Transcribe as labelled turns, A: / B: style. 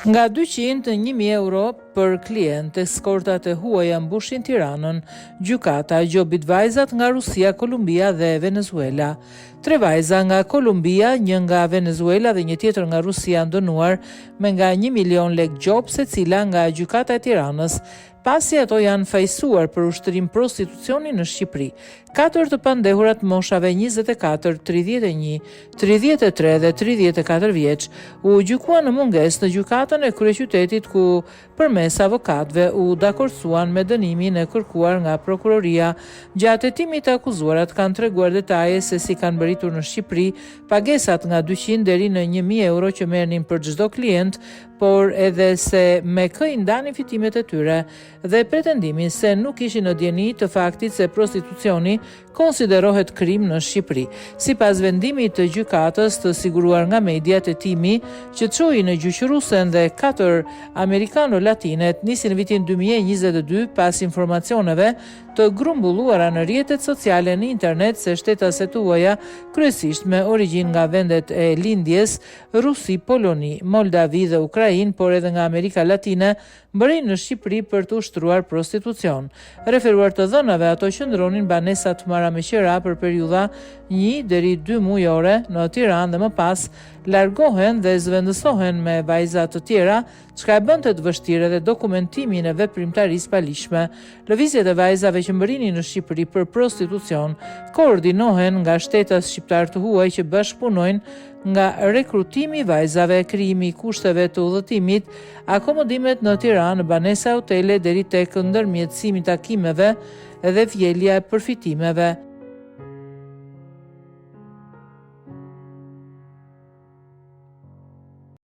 A: Nga 200 në 1.000 euro për klient, eskortat e huaja mbushin Tiranën, gjykata gjobit vajzat nga Rusia, Kolumbia dhe Venezuela. 3 vajza nga Kolumbia, një nga Venezuela dhe një tjetër nga Rusia ndënuar me nga 1 milion lek gjob secila nga gjykata e Tiranës, pasi ato janë fajsuar për ushtrim prostitucioni në Shqipëri. 4 të pandehurat moshave 24, 31, 33 dhe 34 vjeç u gjykuan në mungesë në gjykatën e kryeqytetit ku përmes avokatëve u dakordsuan me dënimin e kërkuar nga prokuroria. Gjatë hetimit të akuzuarat kanë treguar detaje se si kanë bërritur në Shqipëri pagesat nga 200 deri në 1.000 euro që merrnin për çdo klient, por edhe se me kë i ndanin fitimet e tyre dhe pretendimin se nuk ishin në dieni të faktit se prostitucioni konsiderohet krim në Shqipëri. Sipas vendimit të gjykatës të siguruar nga mediat, hetimi që çoi në gjyqëruesen dhe 4 amerikano-latinet nisi në vitin 2022 pas informacioneve të grumbulluara në rrjetet sociale në internet se shtetaset e huaja, kryesisht me origjinë nga vendet e lindjes, Rusi, Poloni, Moldavi dhe Ukrainë, por edhe nga Amerika Latine, mbërrin në Shqipëri për të ushtruar prostitucion. Referuar të dhënave, ato qëndronin banesa të marra me qira për periudha 1 deri 2 mujore në Tiranë dhe më pas largohen dhe zvendësohen me vajza të tjera, çka e bënte të vështirë edhe dokumentimin e veprimtarisë palishme. Lëvizjet e vajzave që mbërrinin në Shqipëri për prostitucion koordinohen nga shtetas shqiptar të huaj që bashkëpunojnë, nga rekrutimi i vajzave, krijimi i kushteve të udhëtimit, akomodimet në Tiranë, banesa hotele deri tek ndërmjetësimi i takimeve dhe vjelja e përfitimeve.